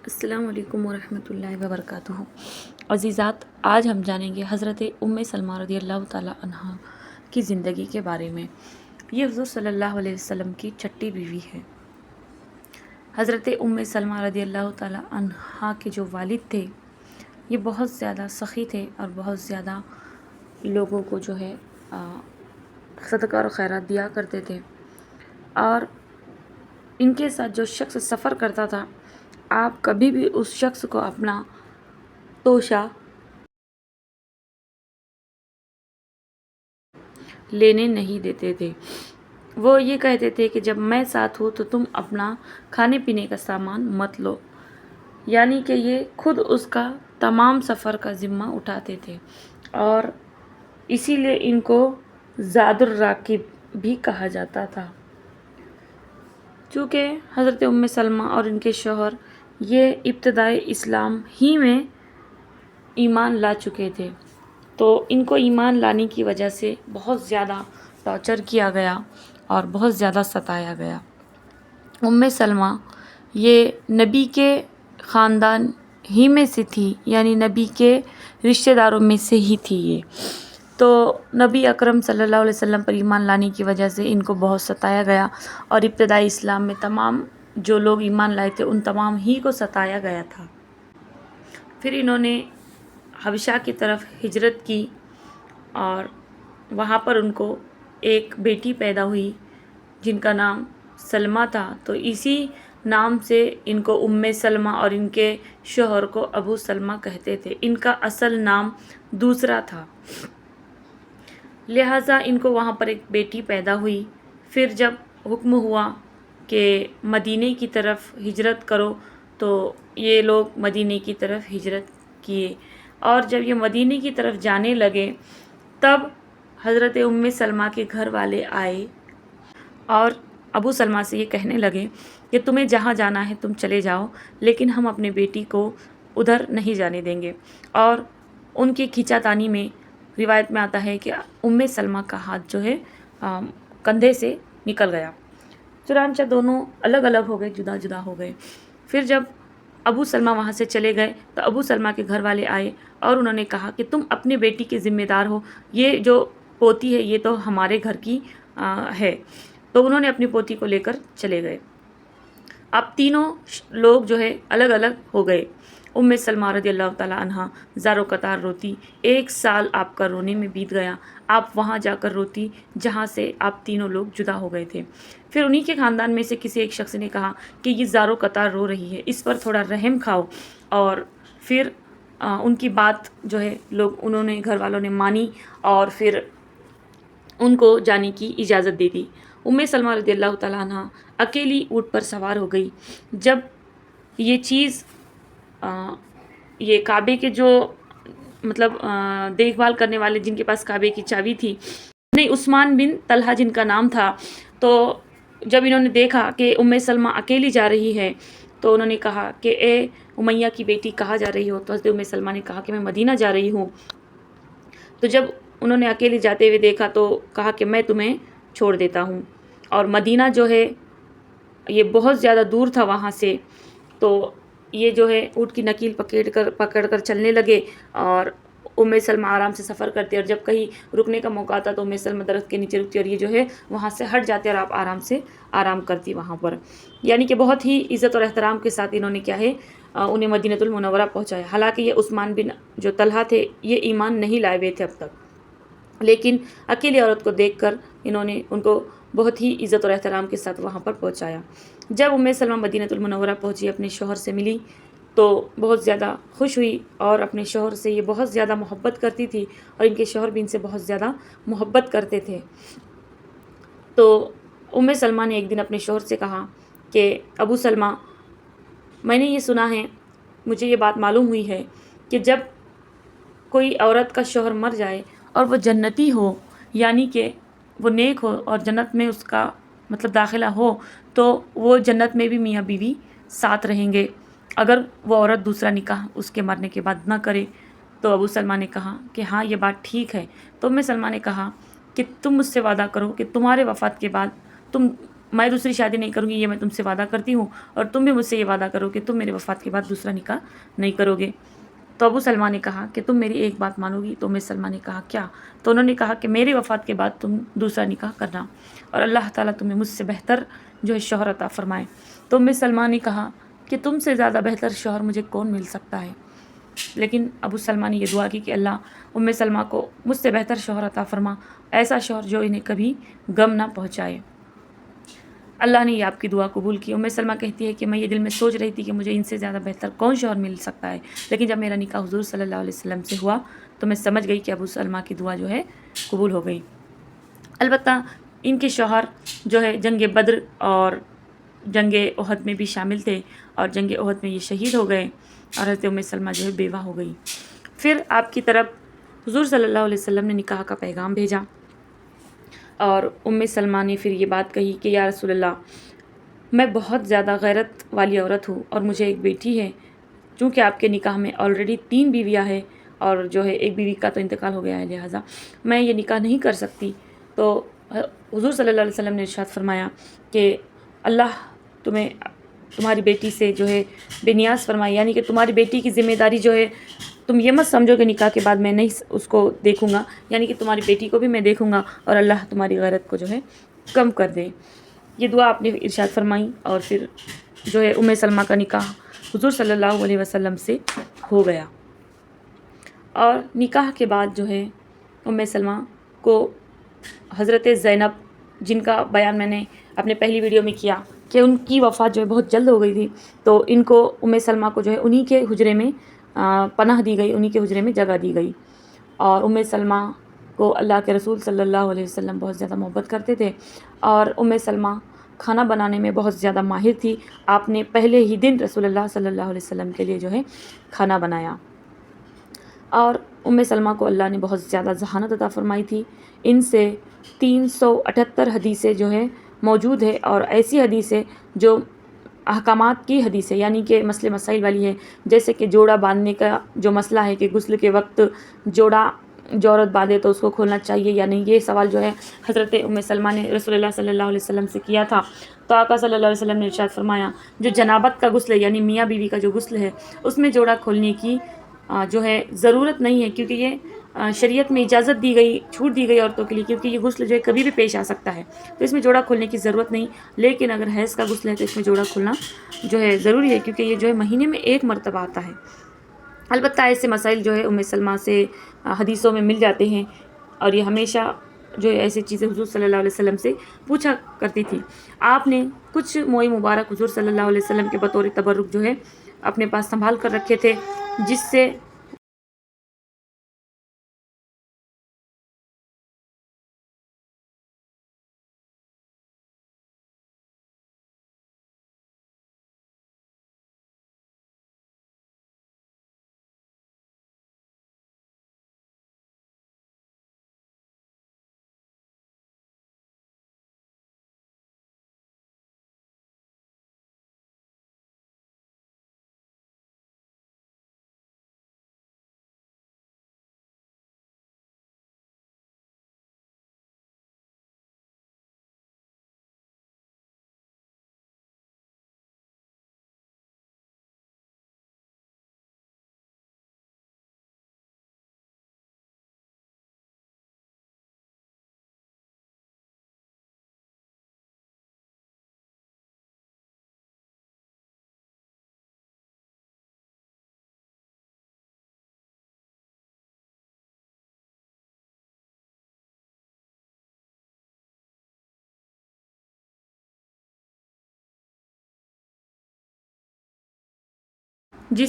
السلام علیکم ورحمۃ اللہ وبرکاتہ۔ عزیزات، آج ہم جانیں گے حضرت ام سلمہ رضی اللہ تعالیٰ عنہ کی زندگی کے بارے میں۔ یہ حضور صلی اللہ علیہ وسلم کی چھٹی بیوی ہے۔ حضرت ام سلمہ رضی اللہ تعالیٰ عنہ کے جو والد تھے یہ بہت زیادہ سخی تھے اور بہت زیادہ لوگوں کو جو ہے صدقہ اور خیرات دیا کرتے تھے، اور ان کے ساتھ جو شخص سفر کرتا تھا آپ کبھی بھی اس شخص کو اپنا توشہ لینے نہیں دیتے تھے۔ وہ یہ کہتے تھے کہ جب میں ساتھ ہوں تو تم اپنا کھانے پینے کا سامان مت لو، یعنی کہ یہ خود اس کا تمام سفر کا ذمہ اٹھاتے تھے، اور اسی لیے ان کو زاد الراکب بھی کہا جاتا تھا۔ چونکہ حضرت ام سلمہ اور ان کے شوہر یہ ابتدائی اسلام ہی میں ایمان لا چکے تھے، تو ان کو ایمان لانے کی وجہ سے بہت زیادہ ٹارچر کیا گیا اور بہت زیادہ ستایا گیا۔ ام سلمہ یہ نبی کے خاندان ہی میں سے تھی، یعنی نبی کے رشتہ داروں میں سے ہی تھی یہ، تو نبی اکرم صلی اللہ علیہ وسلم پر ایمان لانے کی وجہ سے ان کو بہت ستایا گیا، اور ابتدائی اسلام میں تمام جو لوگ ایمان لائے تھے ان تمام ہی کو ستایا گیا تھا۔ پھر انہوں نے حبشہ کی طرف ہجرت کی، اور وہاں پر ان کو ایک بیٹی پیدا ہوئی جن کا نام سلمہ تھا، تو اسی نام سے ان کو ام سلمہ اور ان کے شوہر کو ابو سلمہ کہتے تھے۔ ان کا اصل نام دوسرا تھا، لہٰذا ان کو وہاں پر ایک بیٹی پیدا ہوئی۔ پھر جب حکم ہوا کہ مدینے کی طرف ہجرت کرو تو یہ لوگ مدینے کی طرف ہجرت کیے، اور جب یہ مدینے کی طرف جانے لگے تب حضرت ام سلمہ کے گھر والے آئے اور ابو سلمہ سے یہ کہنے لگے کہ تمہیں جہاں جانا ہے تم چلے جاؤ، لیکن ہم اپنے بیٹی کو ادھر نہیں جانے دیں گے۔ اور ان کی کھینچا تانی میں روایت میں آتا ہے کہ ام سلمہ کا ہاتھ جو ہے کندھے سے نکل گیا، چنانچہ دونوں الگ الگ ہو گئے، جدا جدا ہو گئے۔ پھر جب ابو سلمہ وہاں سے چلے گئے تو ابو سلمہ کے گھر والے آئے اور انہوں نے کہا کہ تم اپنی بیٹی کے ذمہ دار ہو، یہ جو پوتی ہے یہ تو ہمارے گھر کی ہے، تو انہوں نے اپنی پوتی کو لے کر چلے گئے۔ اب تینوں لوگ جو ہے الگ الگ ہو گئے۔ ام سلمہ رضی اللہ تعالیٰ عنہ زارو قطار روتی، 1 سال آپ کا رونے میں بیت گیا، آپ وہاں جا کر روتی جہاں سے آپ تینوں لوگ جدا ہو گئے تھے۔ پھر انہی کے خاندان میں سے کسی ایک شخص نے کہا کہ یہ زارو قطار رو رہی ہے، اس پر تھوڑا رحم کھاؤ، اور پھر ان کی بات جو ہے انہوں نے گھر والوں نے مانی اور پھر ان کو جانے کی اجازت دے دی۔ ام سلمہ رضی اللہ تعالیٰ عنہ اکیلی اونٹ پر سوار ہو گئی۔ جب یہ چیز یہ کعبے کے جو دیکھ بھال کرنے والے جن کے پاس کعبے کی چابی تھی، نہیں، عثمان بن طلحہ جن کا نام تھا، تو جب انہوں نے دیکھا کہ ام سلمہ اکیلی جا رہی ہے تو انہوں نے کہا کہ اے امیہ کی بیٹی کہاں جا رہی ہو؟ تو حضرت ام سلمہ نے کہا کہ میں مدینہ جا رہی ہوں۔ تو جب انہوں نے اکیلے جاتے ہوئے دیکھا تو کہا کہ میں تمہیں چھوڑ دیتا ہوں، اور مدینہ جو ہے یہ بہت زیادہ دور تھا وہاں سے، تو یہ جو ہے اونٹ کی نکیل پکڑ کر چلنے لگے، اور ام سلمہ آرام سے سفر کرتے، اور جب کہیں رکنے کا موقع آتا تو ام سلمہ درخت کے نیچے رکتی اور یہ جو ہے وہاں سے ہٹ جاتے اور آپ آرام سے آرام کرتی وہاں پر، یعنی کہ بہت ہی عزت اور احترام کے ساتھ انہوں نے کیا ہے انہیں مدینہ المنورہ پہنچایا۔ حالانکہ یہ عثمان بن جو طلحہ تھے یہ ایمان نہیں لائے ہوئے تھے اب تک، لیکن اکیلی عورت کو دیکھ کر انہوں نے ان کو بہت ہی عزت اور احترام کے ساتھ وہاں پر پہنچایا۔ جب ام سلمہ مدینہ المنورہ پہنچی، اپنے شوہر سے ملی تو بہت زیادہ خوش ہوئی، اور اپنے شوہر سے یہ بہت زیادہ محبت کرتی تھی، اور ان کے شوہر بھی ان سے بہت زیادہ محبت کرتے تھے۔ تو ام سلمہ نے ایک دن اپنے شوہر سے کہا کہ ابو سلمہ، میں نے یہ سنا ہے، مجھے یہ بات معلوم ہوئی ہے کہ جب کوئی عورت کا شوہر مر جائے اور وہ جنتی ہو، یعنی کہ وہ نیک ہو اور جنت میں اس کا داخلہ ہو، تو وہ جنت میں بھی میاں بیوی ساتھ رہیں گے اگر وہ عورت دوسرا نکاح اس کے مرنے کے بعد نہ کرے۔ تو ابو سلمہ نے کہا کہ ہاں یہ بات ٹھیک ہے۔ تو ام سلمہ نے کہا کہ تم مجھ سے وعدہ کرو کہ تمہارے وفات کے بعد تم میں دوسری شادی نہیں کروں گی، یہ میں تم سے وعدہ کرتی ہوں، اور تم بھی مجھ سے یہ وعدہ کرو کہ تم میرے وفات کے بعد دوسرا نکاح نہیں کرو گے۔ تو ابو سلمہ نے کہا کہ تم میری ایک بات مانو گی؟ تو ام سلمہ نے کہا کیا؟ تو انہوں نے کہا کہ میری وفات کے بعد تم دوسرا نکاح کرنا، اور اللہ تعالیٰ تمہیں مجھ سے بہتر جو ہے شوہر عطا فرمائے۔ تو ام سلمہ نے کہا کہ تم سے زیادہ بہتر شوہر مجھے کون مل سکتا ہے؟ لیکن ابو سلمہ نے یہ دعا کی کہ اللہ ام سلمہ کو مجھ سے بہتر شوہر عطا فرما، ایسا شوہر جو انہیں کبھی غم نہ پہنچائے۔ اللہ نے یہ آپ کی دعا قبول کی۔ ام سلمہ کہتی ہے کہ میں یہ دل میں سوچ رہی تھی کہ مجھے ان سے زیادہ بہتر کون شوہر مل سکتا ہے، لیکن جب میرا نکاح حضور صلی اللہ علیہ وسلم سے ہوا تو میں سمجھ گئی کہ ابو سلمہ کی دعا جو ہے قبول ہو گئی۔ البتہ ان کے شوہر جو ہے جنگ بدر اور جنگ احد میں بھی شامل تھے، اور جنگ احد میں یہ شہید ہو گئے، اور حضرت ام سلمہ جو ہے بیوہ ہو گئی۔ پھر آپ کی طرف حضور صلی اللہ علیہ وسلم نے نکاح کا پیغام بھیجا، اور ام سلمہ نے پھر یہ بات کہی کہ یا رسول اللہ، میں بہت زیادہ غیرت والی عورت ہوں، اور مجھے ایک بیٹی ہے، چونکہ آپ کے نکاح میں آلریڈی 3 بیویاں ہیں، اور جو ہے ایک بیوی کا تو انتقال ہو گیا ہے، لہٰذا میں یہ نکاح نہیں کر سکتی۔ تو حضور صلی اللہ علیہ وسلم نے ارشاد فرمایا کہ اللہ تمہاری بیٹی سے جو ہے بے نیاز فرمائی، یعنی کہ تمہاری بیٹی کی ذمہ داری جو ہے، تم یہ مت سمجھو کہ نکاح کے بعد میں نہیں اس کو دیکھوں گا، یعنی کہ تمہاری بیٹی کو بھی میں دیکھوں گا، اور اللہ تمہاری غیرت کو جو ہے کم کر دے۔ یہ دعا آپ نے ارشاد فرمائی، اور پھر جو ہے ام سلمہ کا نکاح حضور صلی اللہ علیہ وسلم سے ہو گیا۔ اور نکاح کے بعد جو ہے ام سلمہ کو حضرت زینب، جن کا بیان میں نے اپنے پہلی ویڈیو میں کیا کہ ان کی وفات جو ہے بہت جلد ہو گئی تھی، تو ان کو ام سلمہ کو جو ہے انہی کے حجرے میں پناہ دی گئی، انہی کے حجرے میں جگہ دی گئی۔ اور ام سلمہ کو اللہ کے رسول صلی اللہ علیہ وسلم بہت زیادہ محبت کرتے تھے، اور ام سلمہ کھانا بنانے میں بہت زیادہ ماہر تھی۔ آپ نے پہلے ہی دن رسول اللہ صلی اللہ علیہ وسلم کے لیے جو ہے کھانا بنایا، اور ام سلمہ کو اللہ نے بہت زیادہ ذہانت عطا فرمائی تھی۔ ان سے 378 حدیثیں جو ہے موجود ہے، اور ایسی حدیثیں جو احکامات کی حدیث ہے، یعنی کہ مسئلے مسائل والی ہے، جیسے کہ جوڑا باندھنے کا جو مسئلہ ہے کہ غسل کے وقت جوڑا جو عورت باندھے تو اس کو کھولنا چاہیے یا نہیں، یہ سوال جو ہے حضرت ام سلمہ نے رسول اللہ صلی اللہ علیہ وسلم سے کیا تھا۔ تو آقا صلی اللہ علیہ وسلم نے ارشاد فرمایا جو جنابت کا غسل ہے، یعنی میاں بیوی کا جو غسل ہے، اس میں جوڑا کھولنے کی جو ہے ضرورت نہیں ہے، کیونکہ یہ شریعت میں اجازت دی گئی، چھوٹ دی گئی عورتوں کے لیے، کیونکہ یہ غسل جو ہے کبھی بھی پیش آ سکتا ہے، تو اس میں جوڑا کھولنے کی ضرورت نہیں۔ لیکن اگر حیض کا غسل ہے تو اس میں جوڑا کھولنا جو ہے ضروری ہے، کیونکہ یہ جو ہے مہینے میں 1 مرتبہ آتا ہے۔ البتہ ایسے مسائل جو ہے ام سلمہ سے حدیثوں میں مل جاتے ہیں، اور یہ ہمیشہ جو ہے ایسی چیزیں حضور صلی اللہ علیہ وسلم سے پوچھا کرتی تھی۔ آپ نے کچھ موئی مبارک حضور صلی اللہ علیہ وسلم کے بطور تبرک جو ہے اپنے پاس سنبھال کر رکھے تھے، جس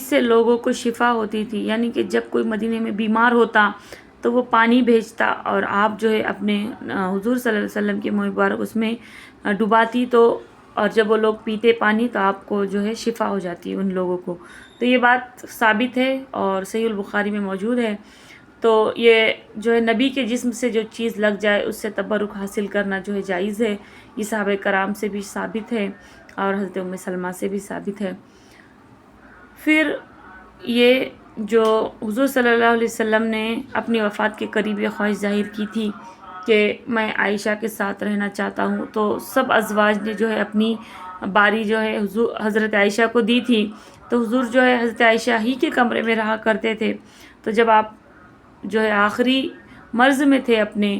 سے لوگوں کو شفا ہوتی تھی، یعنی کہ جب کوئی مدینے میں بیمار ہوتا تو وہ پانی بھیجتا، اور آپ جو ہے اپنے حضور صلی اللہ علیہ وسلم کے منہ مبارک اس میں ڈباتی، تو اور جب وہ لوگ پیتے پانی تو آپ کو جو ہے شفا ہو جاتی ہے ان لوگوں کو۔ تو یہ بات ثابت ہے اور صحیح البخاری میں موجود ہے۔ تو یہ جو ہے نبی کے جسم سے جو چیز لگ جائے اس سے تبرک حاصل کرنا جو ہے جائز ہے، یہ صحابہ کرام سے بھی ثابت ہے، اور حضرت ام سلمہ سے بھی ثابت ہے۔ پھر یہ جو حضور صلی اللہ علیہ وسلم نے اپنی وفات کے قریب یہ خواہش ظاہر کی تھی کہ میں عائشہ کے ساتھ رہنا چاہتا ہوں، تو سب ازواج نے جو ہے اپنی باری جو ہے حضرت عائشہ کو دی تھی، تو حضور جو ہے حضرت عائشہ ہی کے کمرے میں رہا کرتے تھے۔ تو جب آپ جو ہے آخری مرض میں تھے اپنے،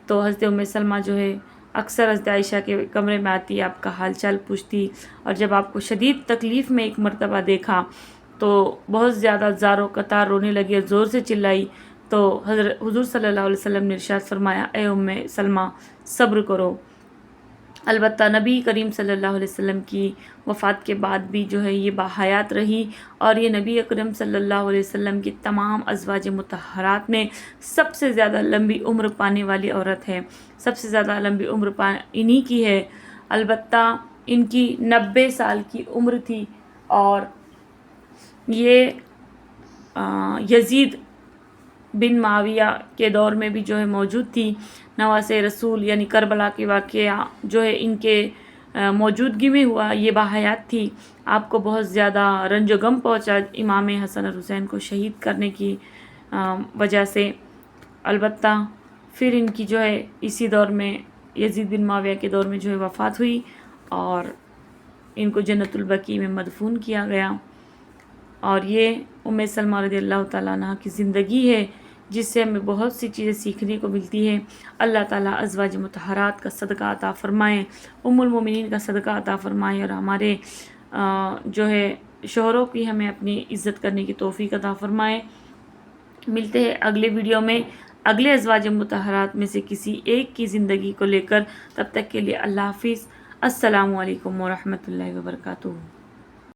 تو حضرت ام سلمہ جو ہے اکثر حضرت عائشہ کے کمرے میں آتی، آپ کا حال چال پوچھتی، اور جب آپ کو شدید تکلیف میں ایک مرتبہ دیکھا تو بہت زیادہ زار و قطار رونے لگی اور زور سے چلائی، تو حضور صلی اللہ علیہ وسلم نے ارشاد فرمایا، اے ام سلمہ صبر کرو۔ البتہ نبی کریم صلی اللہ علیہ وسلم کی وفات کے بعد بھی جو ہے یہ باحیات رہی، اور یہ نبی اکرم صلی اللہ علیہ وسلم کی تمام ازواج مطہرات میں سب سے زیادہ لمبی عمر پانے والی عورت ہے، سب سے زیادہ لمبی عمر انہی کی ہے۔ البتہ ان کی 90 سال کی عمر تھی، اور یہ یزید بن معاویہ کے دور میں بھی جو ہے موجود تھی۔ نواز رسول یعنی کربلا کے واقعہ جو ہے ان کے موجودگی میں ہوا، یہ باحیات تھی۔ آپ کو بہت زیادہ رنج و غم پہنچا امام حسن اور حسین کو شہید کرنے کی وجہ سے۔ البتہ پھر ان کی جو ہے اسی دور میں یزید بن معاویہ کے دور میں جو ہے وفات ہوئی، اور ان کو جنت البقیع میں مدفون کیا گیا۔ اور یہ ام سلمہ رضی اللہ تعالیٰ عنہ کی زندگی ہے، جس سے ہمیں بہت سی چیزیں سیکھنے کو ملتی ہے۔ اللہ تعالیٰ ازواج مطہرات کا صدقہ عطا فرمائے، ام المومنین کا صدقہ عطا فرمائے، اور ہمارے جو ہے شوہروں کی ہمیں اپنی عزت کرنے کی توفیق عطا فرمائے۔ ملتے ہیں اگلے ویڈیو میں اگلے ازواج مطہرات میں سے کسی ایک کی زندگی کو لے کر۔ تب تک کے لیے اللہ حافظ۔ السلام علیکم ورحمۃ اللہ وبرکاتہ۔